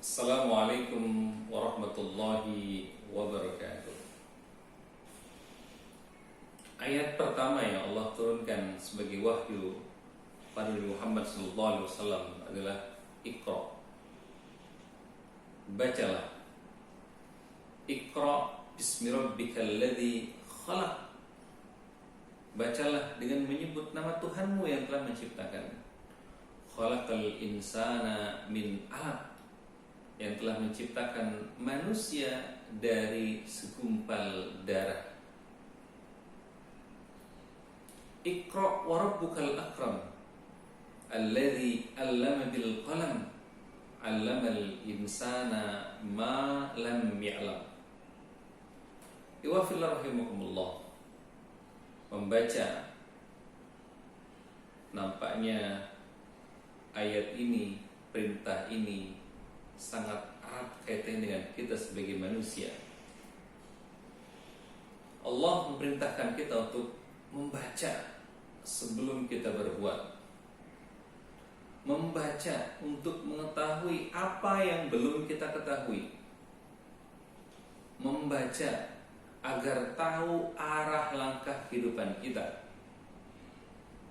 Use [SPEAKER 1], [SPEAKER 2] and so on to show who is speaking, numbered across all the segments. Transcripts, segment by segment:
[SPEAKER 1] Assalamualaikum warahmatullahi wabarakatuh. Ayat pertama yang Allah turunkan sebagai wahyu pada Nabi Muhammad SAW adalah Iqra. Bacalah. Iqra bismi rabbikal ladzi khalaq. Bacalah dengan menyebut nama Tuhanmu yang telah menciptakan. Khalaqal insana min 'alaq, yang telah menciptakan manusia dari segumpal darah. Iqra wa rabbukal akram alladzi 'allama bil qalam 'allamal insana ma lam ya'lam. Iwafil rahimakumullah. Membaca, nampaknya ayat ini, perintah ini sangat erat kaitannya dengan kita sebagai manusia. Allah memerintahkan kita untuk membaca sebelum kita berbuat, membaca untuk mengetahui apa yang belum kita ketahui, membaca agar tahu arah langkah kehidupan kita.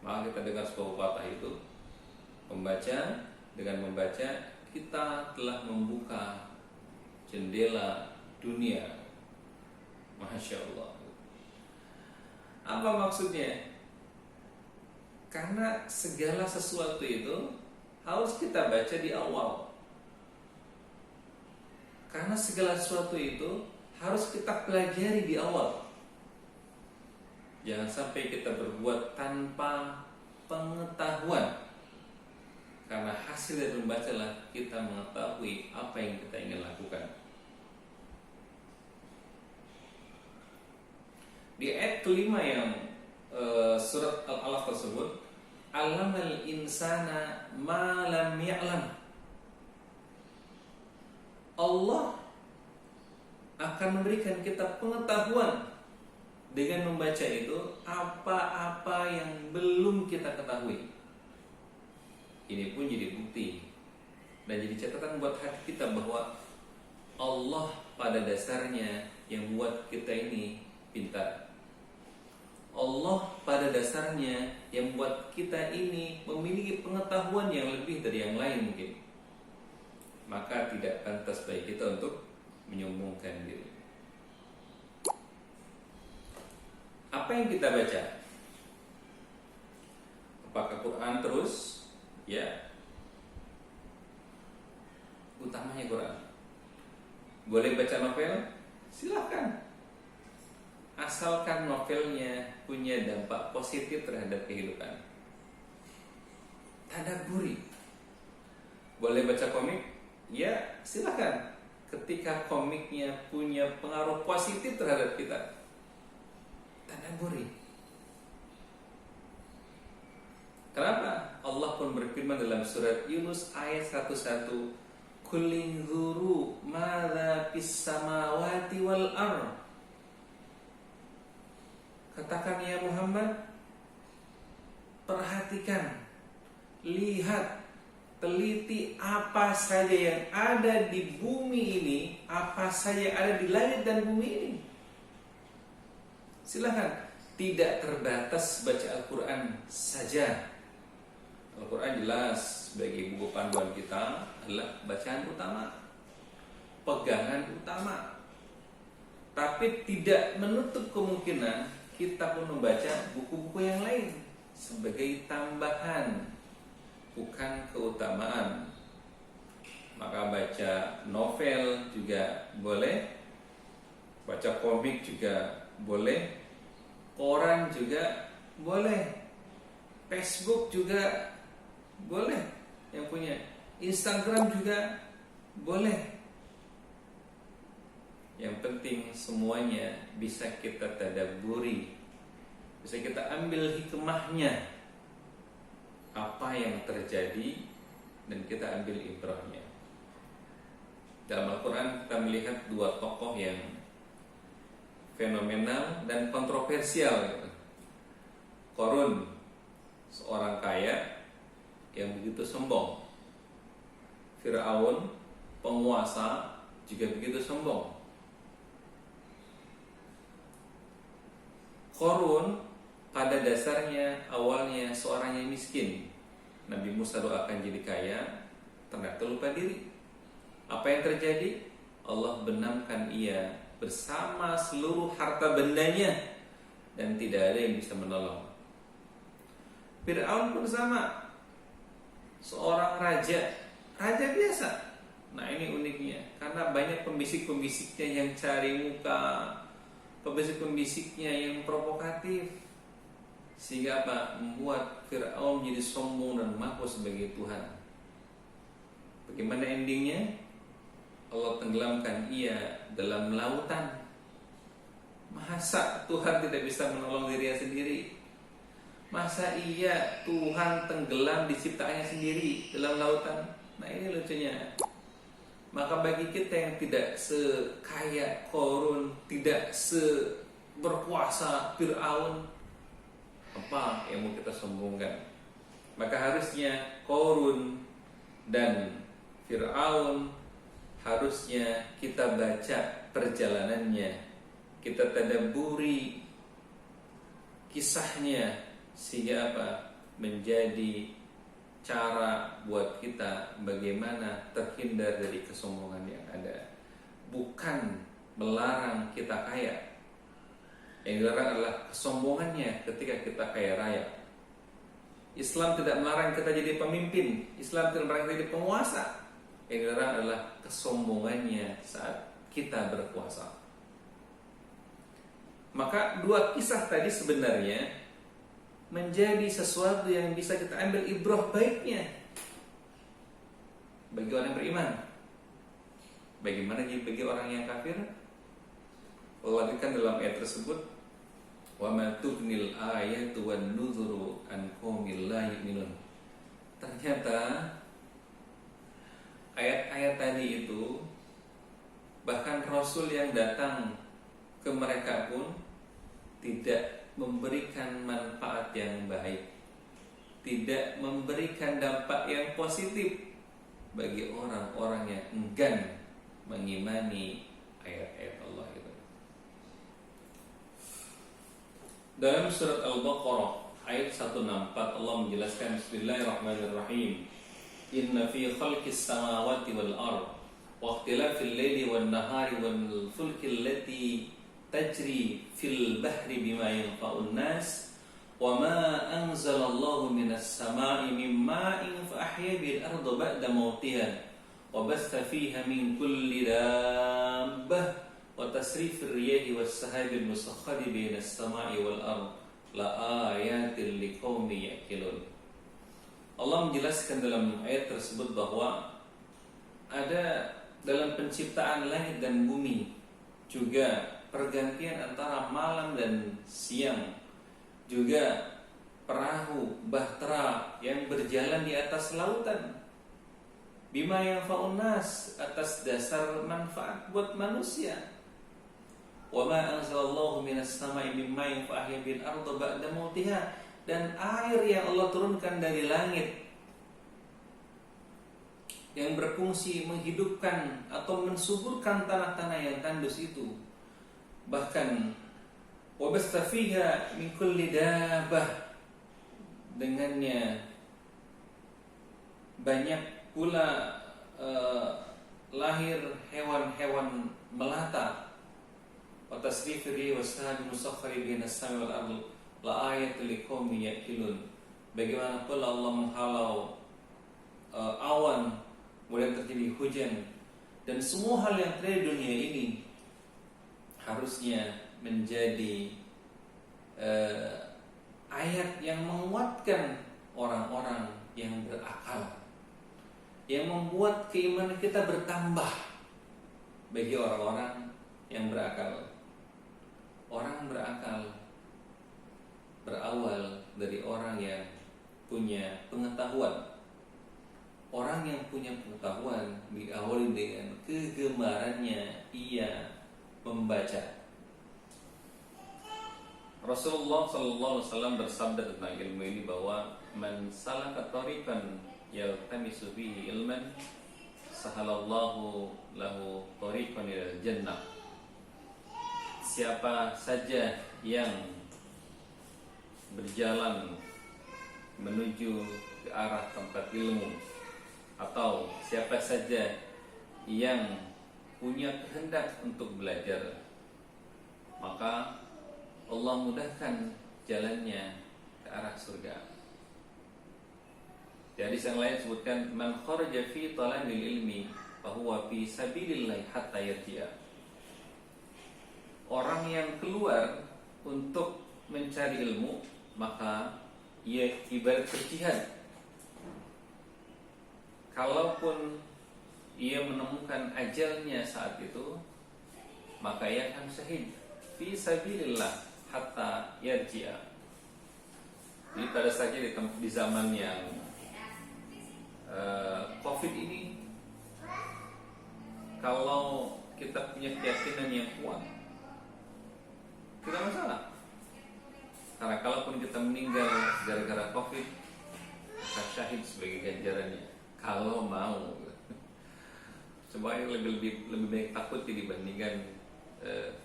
[SPEAKER 1] Maka kita dengar sebuah pepatah itu, dengan membaca kita telah membuka jendela dunia. Masya Allah. Apa maksudnya? Karena segala sesuatu itu harus kita baca di awal. Karena segala sesuatu itu harus kita pelajari di awal. Jangan sampai kita berbuat tanpa pengetahuan. Karena hasil dari membacalah kita mengetahui apa yang kita ingin lakukan. Di ayat kelima yang surat Al-Alaq tersebut, Allamal insana ma lam ya'lam. Allah akan memberikan kita pengetahuan dengan membaca itu apa-apa yang belum kita ketahui. Ini pun jadi bukti dan jadi catatan buat hati kita bahwa Allah pada dasarnya yang buat kita ini pintar. Allah pada dasarnya yang buat kita ini memiliki pengetahuan yang lebih dari yang lain mungkin. Maka tidak pantas bagi kita untuk menyombongkan diri. Apa yang kita baca? Apakah Quran terus? Ya, utamanya Quran. Boleh baca novel? Silahkan, asalkan novelnya punya dampak positif terhadap kehidupan. Tadabburi. Boleh baca komik? Ya, silahkan, ketika komiknya punya pengaruh positif terhadap kita. Tadabburi. Kenapa? Allah pun berfirman dalam surat Yunus ayat 101, Kulin zuru madza fis samawati wal ardh. Katakan ya Muhammad, perhatikan, lihat, teliti apa saja yang ada di bumi ini, apa saja yang ada di langit dan bumi ini. Silakan, tidak terbatas baca Al-Quran saja. Al-Quran jelas sebagai buku panduan kita adalah bacaan utama, pegangan utama. Tapi tidak menutup kemungkinan kita pun membaca buku-buku yang lain sebagai tambahan, bukan keutamaan. Maka baca novel juga boleh, baca komik juga boleh, koran juga boleh, Facebook juga boleh, yang punya Instagram juga boleh. Yang penting semuanya bisa kita tadabburi, bisa kita ambil hikmahnya, apa yang terjadi, dan kita ambil ibrahnya. Dalam Al-Quran kita melihat dua tokoh yang fenomenal dan kontroversial. Qarun, seorang kaya yang begitu sombong. Fir'aun penguasa juga begitu sombong. Qarun pada dasarnya awalnya seorang yang miskin. Nabi Musa doakan jadi kaya, ternyata lupa diri. Apa yang terjadi? Allah benamkan ia bersama seluruh harta bendanya dan tidak ada yang bisa menolong. Fir'aun pun sama, seorang raja biasa. Nah ini uniknya, karena banyak pembisik-pembisiknya yang cari muka, pembisik-pembisiknya yang provokatif, sehingga apa? Membuat Fir'aun jadi sombong dan mengaku sebagai Tuhan. Bagaimana endingnya? Allah tenggelamkan ia dalam lautan. Masa Tuhan tidak bisa menolong dirinya sendiri? Masa iya Tuhan tenggelam di ciptaannya sendiri dalam lautan? Nah ini lucunya. Maka bagi kita yang tidak sekaya Qarun, tidak seberkuasa Fir'aun, apa yang mau kita sombongkan? Maka harusnya Qarun dan Fir'aun harusnya kita baca perjalanannya, kita tadabburi kisahnya, sehingga apa? Menjadi cara buat kita bagaimana terhindar dari kesombongan yang ada. Bukan melarang kita kaya. Yang dilarang adalah kesombongannya ketika kita kaya raya. Islam tidak melarang kita jadi pemimpin, Islam tidak melarang kita jadi penguasa. Yang dilarang adalah kesombongannya saat kita berkuasa. Maka dua kisah tadi sebenarnya menjadi sesuatu yang bisa kita ambil ibrah baiknya bagi orang yang beriman. Bagaimana bagi orang yang kafir? Allah berikan dalam ayat tersebut, wa ma tughnil ayatu wan nuzuru an qaumil la yu'minun. Ternyata ayat-ayat tadi itu, bahkan Rasul yang datang ke mereka pun tidak memberikan manfaat yang baik, tidak memberikan dampak yang positif bagi orang-orang yang enggan mengimani ayat-ayat Allah itu. Dalam surat Al-Baqarah ayat 164 Allah menjelaskan, Bismillahirrahmanirrahim, Inna fi khalqis samawati wal ard wa ikhtilafil laili wan nahari wal fulki allati tajri fil bahri bima yanfa'un nas wa ma anzalallahu minas sama'i min ma'in fa ahya bil ardi ba'da mautiha wa basta fiha min kulli dabbah wa tasrifir riyahi was sahabil musakhkhari bainas sama'i wal ard la ayatin liqaumin yaqilun. Allah menjelaskan dalam ayat tersebut bahwa ada dalam penciptaan langit dan bumi juga pergantian antara malam dan siang, juga perahu bahtera yang berjalan di atas lautan, bima yanfa'un nas, atas dasar manfaat buat manusia. Wa ma anzalallahu minas sama'i min ma'in fa ahya bil ardi ba'da mautiha, dan air yang Allah turunkan dari langit yang berfungsi menghidupkan atau mensuburkan tanah-tanah yang tandus itu. Bahkan wabasta fiha min kulli dabbah, dengannya banyak pula lahir hewan-hewan melata. Wa tasrifiri wasahabi musakhkhari bainas samai wal ardi la ayatul liqaumin yaqilun. Bagaimana pula Allah menghalau awan, kemudian terjadi hujan, dan semua hal yang terjadi di dunia ini harusnya menjadi ayat yang menguatkan orang-orang yang berakal, yang membuat keimanan kita bertambah bagi orang-orang yang berakal. Orang berakal berawal dari orang yang punya pengetahuan. Orang yang punya pengetahuan diawali dengan kegemarannya ia membaca. Rasulullah SAW bersabda tentang ilmu ini bahwa man salaka tariqan yaltamisu fihi ilman sahalallahu lahu thariqan ilal jannah. Siapa saja yang berjalan menuju ke arah tempat ilmu, atau siapa saja yang punya kehendak untuk belajar, maka Allah mudahkan jalannya ke arah surga. Di hadis yang lain sebutkan, man kharaja fi talabil ilmi fahuwa fi sabilillah hatta yarji'a. Orang yang keluar untuk mencari ilmu, maka ia ibarat berjihad. Kalaupun ia menemukan ajalnya saat itu, maka ia akan syahid fi sabilillah hatta yarji'a. Jadi pada saja di zaman yang COVID ini, kalau kita punya keyakinan yang kuat, tidak masalah. Karena kalaupun kita meninggal gara-gara COVID, maka syahid sebagai ganjarannya. Kalau mau, sebenarnya lebih baik takut dibandingkan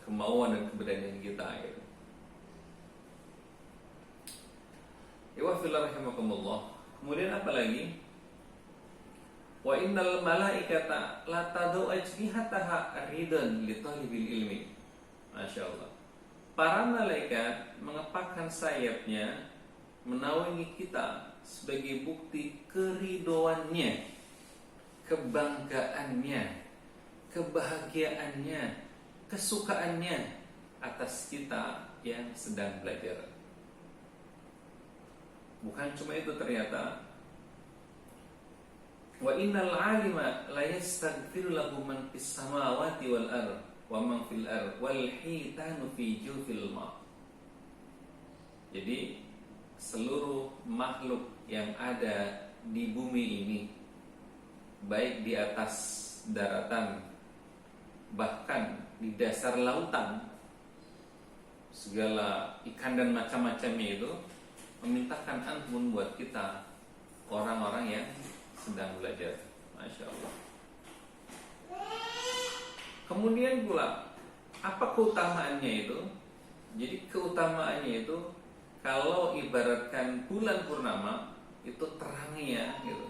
[SPEAKER 1] kemauan dan keberanian kita. Gitu. Ya fillah rahimakumullah. Kemudian apa lagi? Wa innal malaikata la tad'u ajnihataha ridan li talibil ilmi. Masya Allah. Para malaikat mengepakkan sayapnya menaungi kita sebagai bukti keridoannya, kebanggaannya, kebahagiaannya, kesukaannya atas kita yang sedang belajar. Bukan cuma itu ternyata, wa innal alima la yastaghfiru lahu man fis samawati wal ardh wa man fil ardh wal hitanu fi jufil ma. Jadi seluruh makhluk yang ada di bumi ini, baik di atas daratan, bahkan di dasar lautan, segala ikan dan macam-macamnya itu memintakan ampun buat kita, orang-orang yang sedang belajar. Masya Allah. Kemudian pula, apa keutamaannya itu? Jadi keutamaannya itu, kalau ibaratkan bulan purnama, itu terangnya gitu,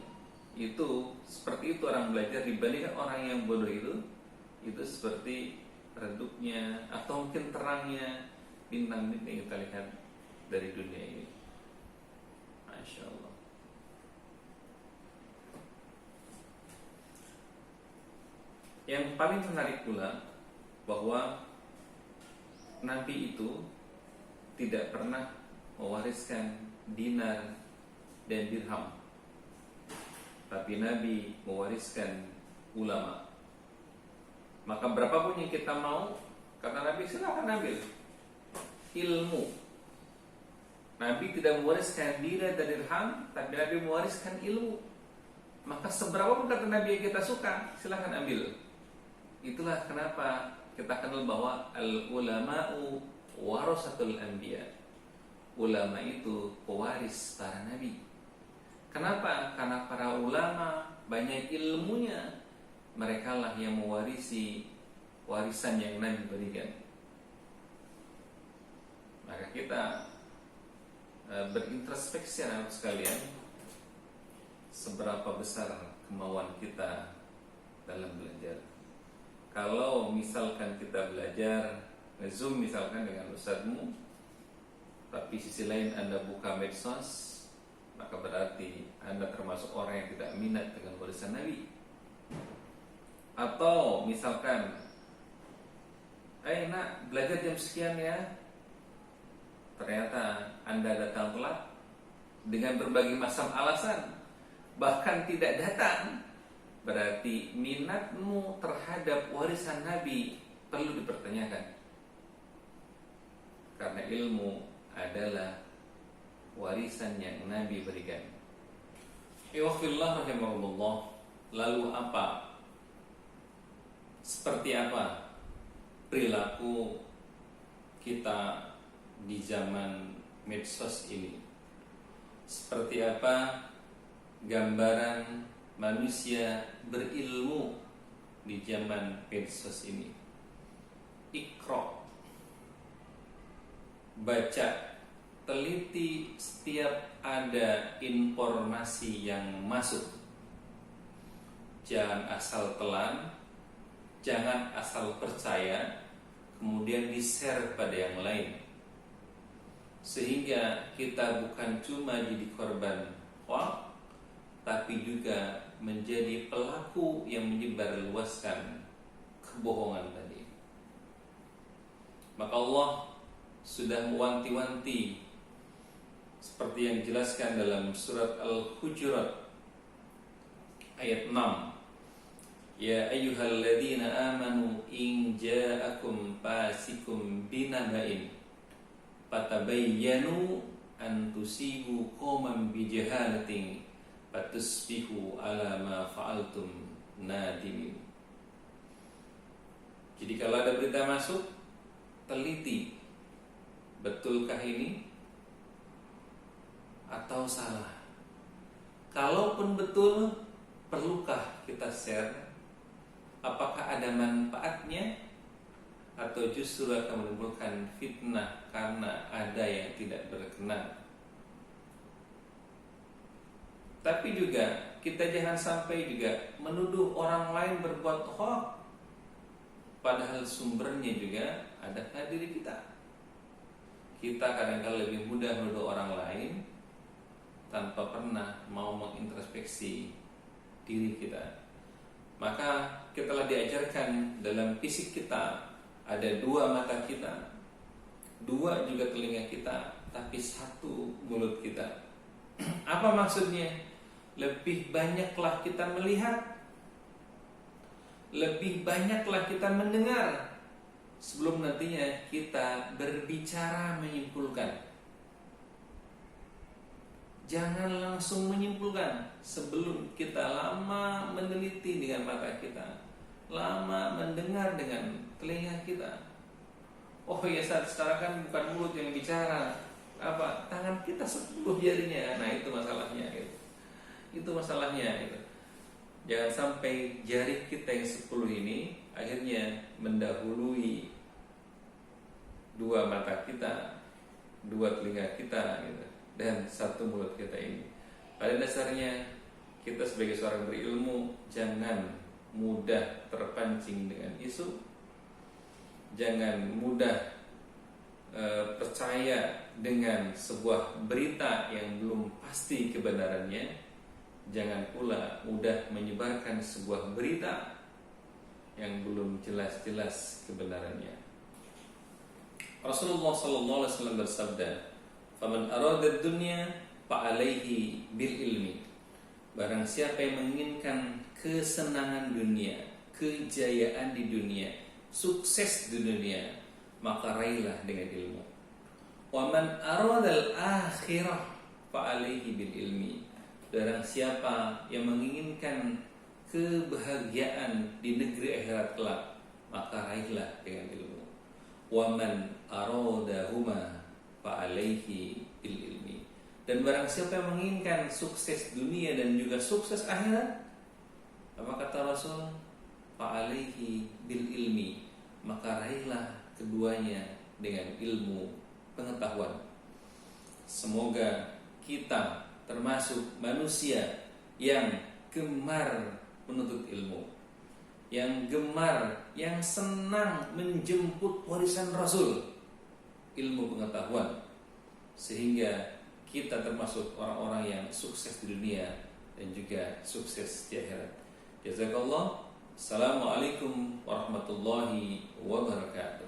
[SPEAKER 1] itu seperti itu orang belajar, dibandingkan orang yang bodoh itu seperti redupnya atau mungkin terangnya bintang-bintang yang kita lihat dari dunia ini. Masya Allah. Yang paling menarik pula, bahwa Nabi itu tidak pernah mewariskan dinar dan dirham, tapi Nabi mewariskan ulama. Maka berapapun yang kita mau, kata Nabi, silakan ambil ilmu. Nabi tidak mewariskan dinar dan dirham, tapi Nabi mewariskan ilmu. Maka seberapapun kata Nabi yang kita suka, silakan ambil. Itulah kenapa kita kenal bahwa al-ulama'u warasatul anbiya. Ulama itu pewaris para nabi. Kenapa? Karena para ulama banyak ilmunya. Merekalah yang mewarisi warisan yang Nabi berikan. Maka kita berintrospeksi anak sekalian, seberapa besar kemauan kita dalam belajar. Kalau misalkan kita belajar nge-zoom misalkan dengan ustadzmu, tapi sisi lain Anda buka medsos, maka berarti Anda termasuk orang yang tidak minat dengan warisan Nabi. Atau misalkan, nak belajar jam sekian ya, ternyata Anda datang telat dengan berbagai macam alasan, bahkan tidak datang, berarti minatmu terhadap warisan Nabi perlu dipertanyakan. Karena ilmu adalah warisan yang Nabi berikan. Iwafillah rahimahullah. Lalu apa? Seperti apa perilaku kita di zaman medsos ini? Seperti apa gambaran manusia berilmu di zaman medsos ini. Iqra, baca, teliti setiap ada informasi yang masuk. Jangan asal telan, jangan asal percaya, kemudian di-share pada yang lain. Sehingga kita bukan cuma jadi korban hoax, tapi juga menjadi pelaku yang menyebarluaskan kebohongan tadi. Maka Allah sudah mewanti-wanti seperti yang dijelaskan dalam surat Al-Hujurat ayat 6. Ya ayyuhalladzina amanu in ja'akum fasikum binaba'in fatabayyanu an tusibu qauman bijahalatin fatusbihu ala ma fa'altum nadimin. Jadi kalau ada berita masuk, teliti, betulkah ini atau salah? Kalaupun betul, perlukah kita share? Apakah ada manfaatnya atau justru akan menimbulkan fitnah karena ada yang tidak berkenan? Tapi juga kita jangan sampai juga menuduh orang lain berbuat hoax, padahal sumbernya juga ada pada diri kita. Kita kadang-kadang lebih mudah menuduh orang lain tanpa pernah mau mengintrospeksi diri kita. Maka kita telah diajarkan dalam fisik kita ada 2 mata kita, 2 juga telinga kita, tapi 1 mulut kita. Apa maksudnya? Lebih banyaklah kita melihat, lebih banyaklah kita mendengar sebelum nantinya kita berbicara menyimpulkan. Jangan langsung menyimpulkan sebelum kita lama meneliti dengan mata kita, lama mendengar dengan telinga kita. Oh ya, sekarang kan bukan mulut yang bicara, apa, tangan kita 10 jarinya. Nah itu masalahnya gitu. Itu masalahnya gitu. Jangan sampai jari kita yang 10 ini akhirnya mendahului 2 mata kita, 2 telinga kita gitu, dan 1 mulut kita ini. Pada dasarnya kita sebagai seorang berilmu jangan mudah terpancing dengan isu, jangan mudah percaya dengan sebuah berita yang belum pasti kebenarannya. Jangan pula mudah menyebarkan sebuah berita yang belum jelas-jelas kebenarannya. Rasulullah SAW bersabda, "Faman arada dunya fa'alaihi bil ilmi." Barang siapa yang menginginkan kesenangan dunia, kejayaan di dunia, sukses di dunia, maka raihlah dengan ilmu. Wa man aradal akhirah fa'alaihi bil ilmi. Barang siapa yang menginginkan kebahagiaan di negeri akhirat kelak, maka raihlah dengan ilmu. Wa man aradahuma fa'alaihi bil ilmi. Dan barang siapa yang menginginkan sukses dunia dan juga sukses akhirat, apa kata Rasul? Fa'alaihi bil ilmi. Maka raihlah keduanya dengan ilmu pengetahuan. Semoga kita termasuk manusia yang gemar menuntut ilmu, yang gemar, yang senang menjemput warisan Rasul, ilmu pengetahuan, sehingga kita termasuk orang-orang yang sukses di dunia dan juga sukses di akhirat. Jazakallah. Assalamualaikum warahmatullahi wabarakatuh.